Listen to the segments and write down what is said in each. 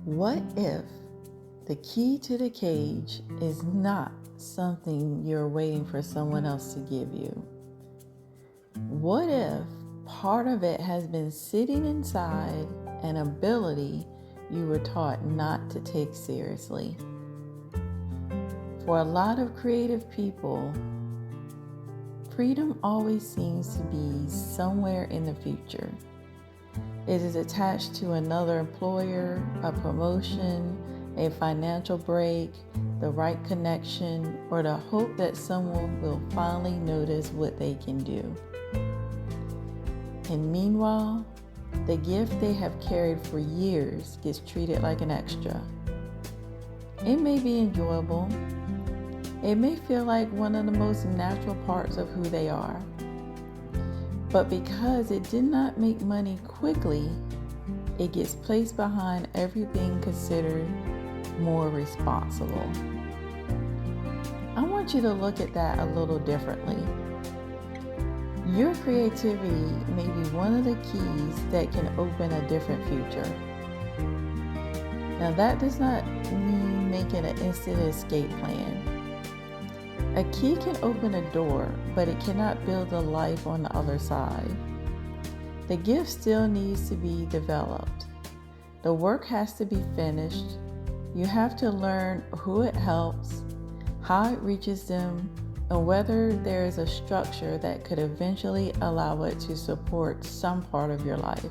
What if the key to the cage is not something you're waiting for someone else to give you? What if part of it has been sitting inside an ability you were taught not to take seriously? For a lot of creative people, freedom always seems to be somewhere in the future. It is attached to another employer, a promotion, a financial break, the right connection, or the hope that someone will finally notice what they can do. And meanwhile, the gift they have carried for years gets treated like an extra. It may be enjoyable. It may feel like one of the most natural parts of who they are. But because it did not make money quickly, it gets placed behind everything considered more responsible. I want you to look at that a little differently. Your creativity may be one of the keys that can open a different future. Now, that does not mean making an instant escape plan. A key can open a door, but it cannot build a life on the other side. The gift still needs to be developed. The work has to be finished. You have to learn who it helps, how it reaches them, and whether there is a structure that could eventually allow it to support some part of your life.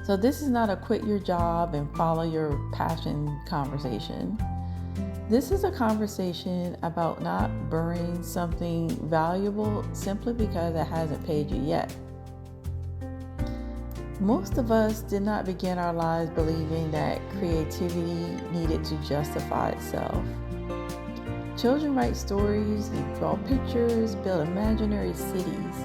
So this is not a quit your job and follow your passion conversation. This is a conversation about not burying something valuable simply because it hasn't paid you yet. Most of us did not begin our lives believing that creativity needed to justify itself. Children write stories, draw pictures, build imaginary cities,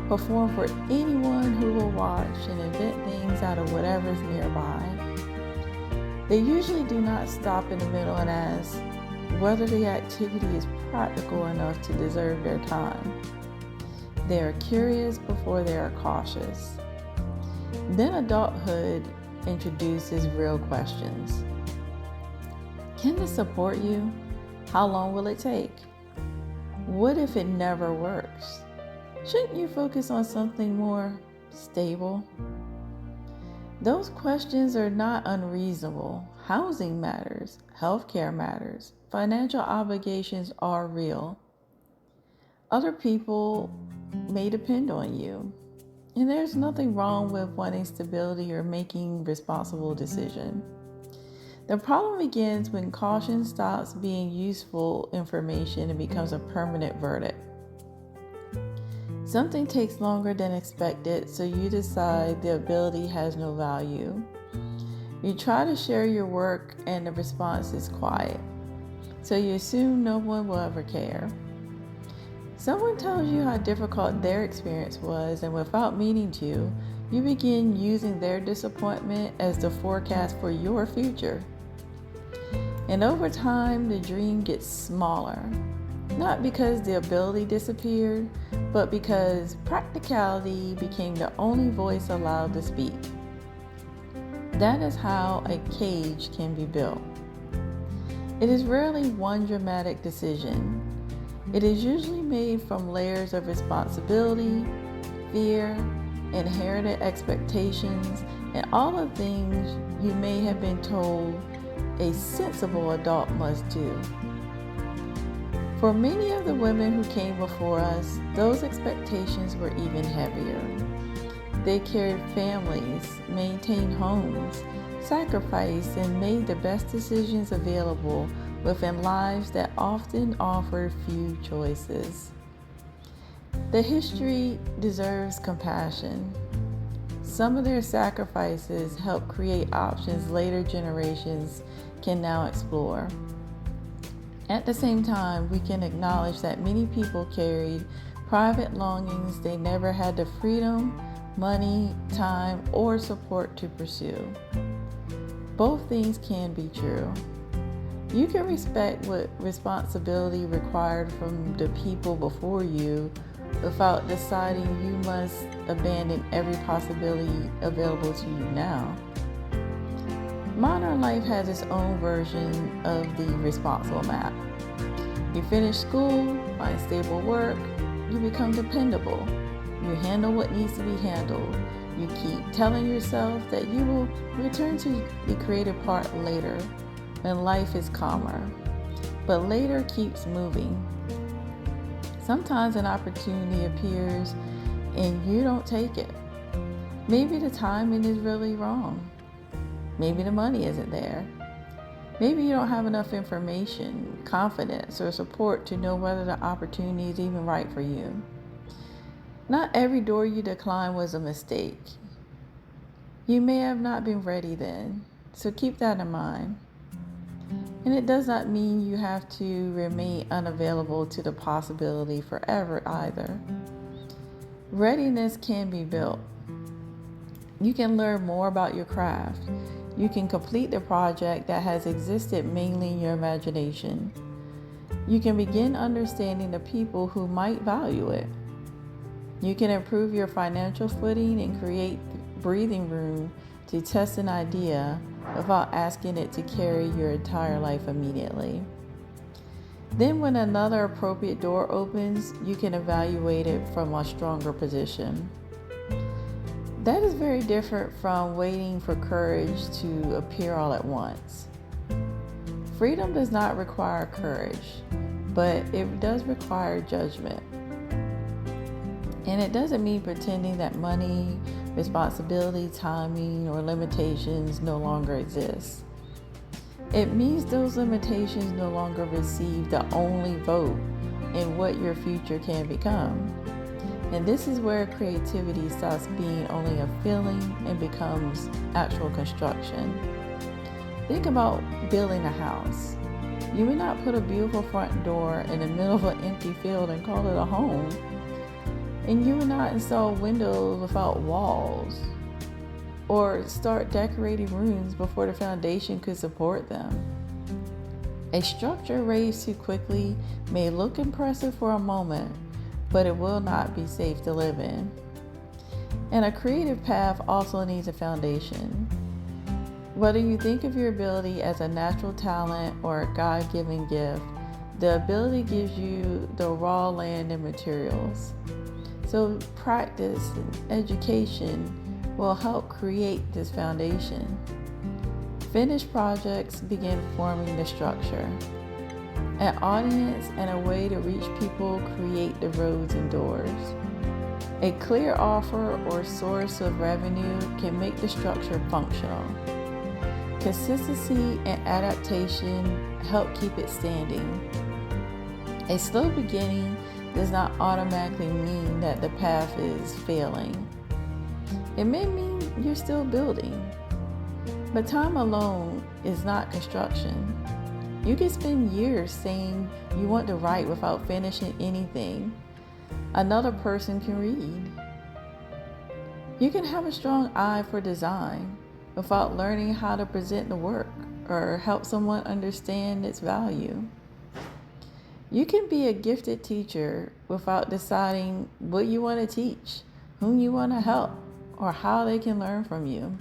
perform for anyone who will watch, and invent things out of whatever's nearby. They usually do not stop in the middle and ask whether the activity is practical enough to deserve their time. They are curious before they are cautious. Then adulthood introduces real questions. Can this support you? How long will it take? What if it never works? Shouldn't you focus on something more stable? Those questions are not unreasonable. Housing matters. Healthcare matters. Financial obligations are real. Other people may depend on you. And there's nothing wrong with wanting stability or making responsible decisions. The problem begins when caution stops being useful information and becomes a permanent verdict. Something takes longer than expected, so you decide the ability has no value. You try to share your work and the response is quiet, so you assume no one will ever care. Someone tells you how difficult their experience was, and without meaning to, you begin using their disappointment as the forecast for your future. And over time, the dream gets smaller. Not because the ability disappeared, but because practicality became the only voice allowed to speak. That is how a cage can be built. It is rarely one dramatic decision. It is usually made from layers of responsibility, fear, inherited expectations, and all the things you may have been told a sensible adult must do. For many of the women who came before us, those expectations were even heavier. They carried families, maintained homes, sacrificed, and made the best decisions available within lives that often offered few choices. The history deserves compassion. Some of their sacrifices help create options later generations can now explore. At the same time, we can acknowledge that many people carried private longings they never had the freedom, money, time, or support to pursue. Both things can be true. You can respect what responsibility required from the people before you without deciding you must abandon every possibility available to you now. Modern life has its own version of the responsible map. You finish school, find stable work, you become dependable. You handle what needs to be handled. You keep telling yourself that you will return to the creative part later when life is calmer. But later keeps moving. Sometimes an opportunity appears and you don't take it. Maybe the timing is really wrong. Maybe the money isn't there. Maybe you don't have enough information, confidence, or support to know whether the opportunity is even right for you. Not every door you decline was a mistake. You may have not been ready then, so keep that in mind. And it does not mean you have to remain unavailable to the possibility forever either. Readiness can be built. You can learn more about your craft. You can complete the project that has existed mainly in your imagination. You can begin understanding the people who might value it. You can improve your financial footing and create breathing room to test an idea without asking it to carry your entire life immediately. Then when another appropriate door opens, you can evaluate it from a stronger position. That is very different from waiting for courage to appear all at once. Freedom does not require courage, but it does require judgment. And it doesn't mean pretending that money, responsibility, timing, or limitations no longer exist. It means those limitations no longer receive the only vote in what your future can become. And this is where creativity stops being only a feeling and becomes actual construction. Think about building a house. You would not put a beautiful front door in the middle of an empty field and call it a home. And you would not install windows without walls or start decorating rooms before the foundation could support them. A structure raised too quickly may look impressive for a moment, but it will not be safe to live in. And a creative path also needs a foundation. Whether you think of your ability as a natural talent or a God-given gift, the ability gives you the raw land and materials. So practice and education will help create this foundation. Finished projects begin forming the structure. An audience and a way to reach people create the roads and doors. A clear offer or source of revenue can make the structure functional. Consistency and adaptation help keep it standing. A slow beginning does not automatically mean that the path is failing. It may mean you're still building. But time alone is not construction. You can spend years saying you want to write without finishing anything another person can read. You can have a strong eye for design without learning how to present the work or help someone understand its value. You can be a gifted teacher without deciding what you want to teach, whom you want to help, or how they can learn from you.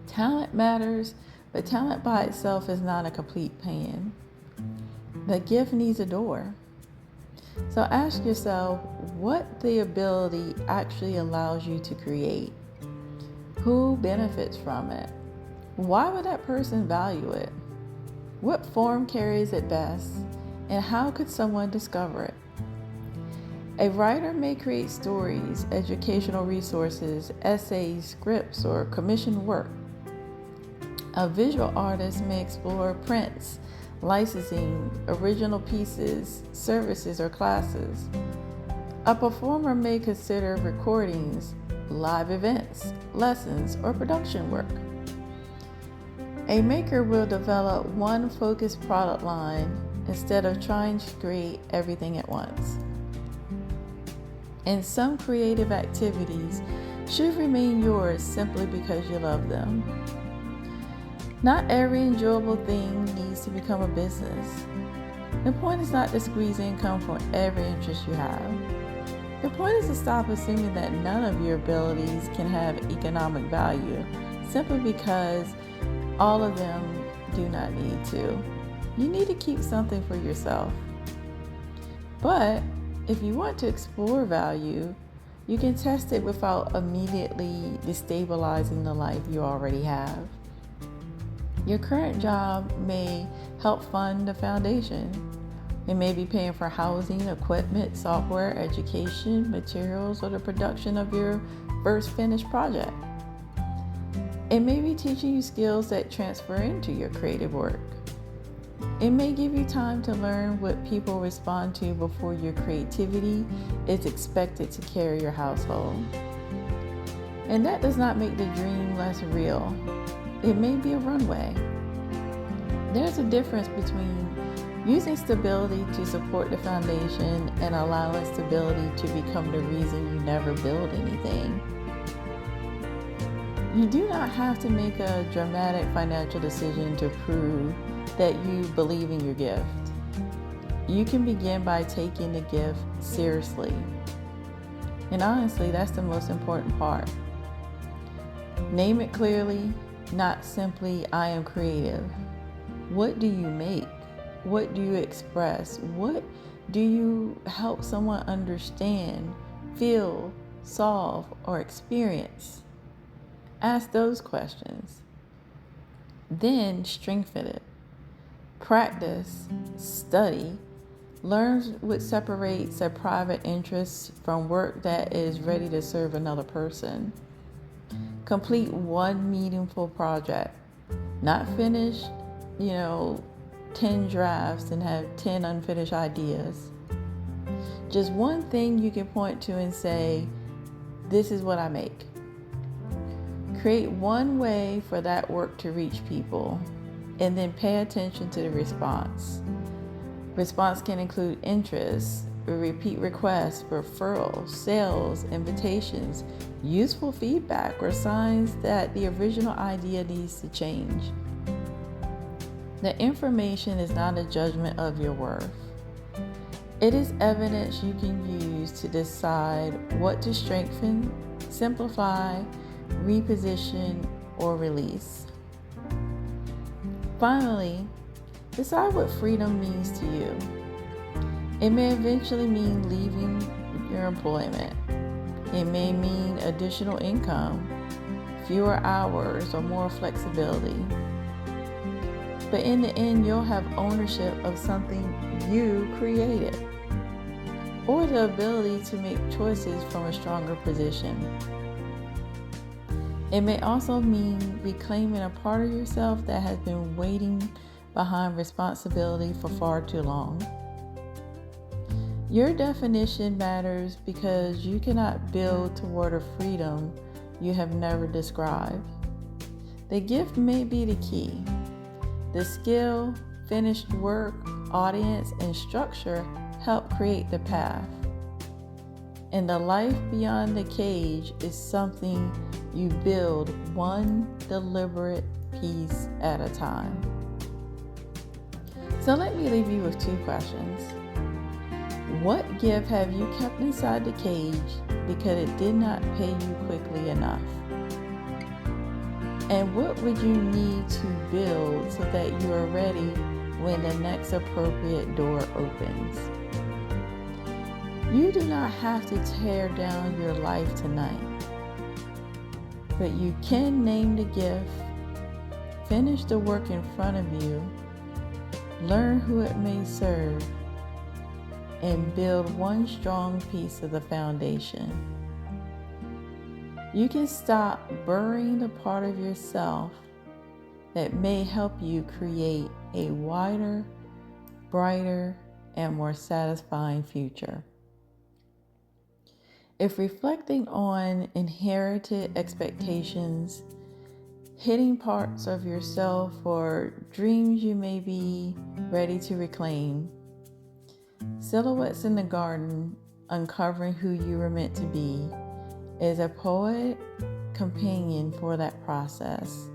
Talent matters, but talent by itself is not a complete plan. The gift needs a door. So ask yourself what the ability actually allows you to create. Who benefits from it? Why would that person value it? What form carries it best? And how could someone discover it? A writer may create stories, educational resources, essays, scripts, or commissioned work. A visual artist may explore prints, licensing, original pieces, services, or classes. A performer may consider recordings, live events, lessons, or production work. A maker will develop one focused product line instead of trying to create everything at once. And some creative activities should remain yours simply because you love them. Not every enjoyable thing needs to become a business. The point is not to squeeze income from every interest you have. The point is to stop assuming that none of your abilities can have economic value simply because All of them do not need to. You need to keep something for yourself. But if you want to explore value, you can test it without immediately destabilizing the life you already have. Your current job may help fund the foundation. It may be paying for housing, equipment, software, education, materials, or the production of your first finished project. It may be teaching you skills that transfer into your creative work. It may give you time to learn what people respond to before your creativity is expected to carry your household. And that does not make the dream less real. It may be a runway. There's a difference between using stability to support the foundation and allowing stability to become the reason you never build anything. You do not have to make a dramatic financial decision to prove that you believe in your gift. You can begin by taking the gift seriously. And honestly, that's the most important part. Name it clearly, not simply, I am creative. What do you make? What do you express? What do you help someone understand, feel, solve, or experience? Ask those questions. Then strengthen it. Practice, study, learn what separates a private interest from work that is ready to serve another person. Complete one meaningful project. Not finish, 10 drafts and have 10 unfinished ideas. Just one thing you can point to and say, this is what I make. Create one way for that work to reach people, and then pay attention to the response. Response can include interest, repeat requests, referrals, sales, invitations, useful feedback, or signs that the original idea needs to change. The information is not a judgment of your worth. It is evidence you can use to decide what to strengthen, simplify, reposition, or release. Finally, decide what freedom means to you. It may eventually mean leaving your employment. It may mean additional income, fewer hours, or more flexibility. But in the end, you'll have ownership of something you created, or the ability to make choices from a stronger position. It may also mean reclaiming a part of yourself that has been waiting behind responsibility for far too long. Your definition matters because you cannot build toward a freedom you have never described. The gift may be the key. The skill, finished work, audience, and structure help create the path. And the life beyond the cage is something you build one deliberate piece at a time. So let me leave you with two questions. What gift have you kept inside the cage because it did not pay you quickly enough? And what would you need to build so that you are ready when the next appropriate door opens? You do not have to tear down your life tonight, but you can name the gift, finish the work in front of you, learn who it may serve, and build one strong piece of the foundation. You can stop burying the part of yourself that may help you create a wider, brighter, and more satisfying future. If reflecting on inherited expectations, hitting parts of yourself or dreams you may be ready to reclaim, Silhouettes in the Garden, Uncovering Who You Were Meant to Be, is a poetic companion for that process.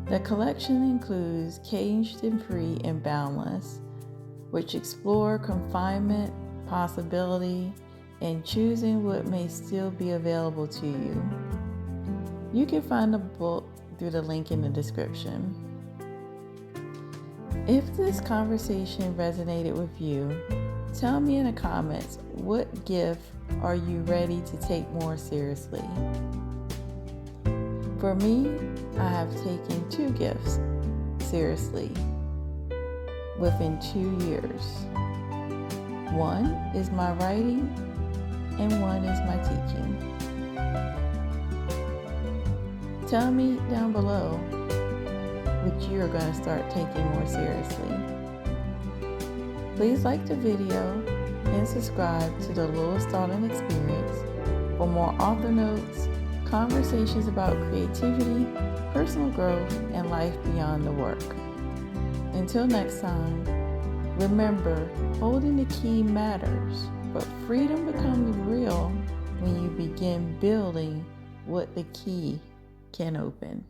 The collection includes Caged and Free and Boundless, which explore confinement, possibility, and choosing what may still be available to you. You can find the book through the link in the description. If this conversation resonated with you, tell me in the comments, what gift are you ready to take more seriously? For me, I have taken 2 gifts seriously within 2 years. One is my writing and one is my teaching. Tell me down below which you are going to start taking more seriously. Please like the video and subscribe to the Lula Starling Experience for more author notes, conversations about creativity, personal growth, and life beyond the work. Until next time, remember, holding the key matters, but freedom becomes real when you begin building what the key can open.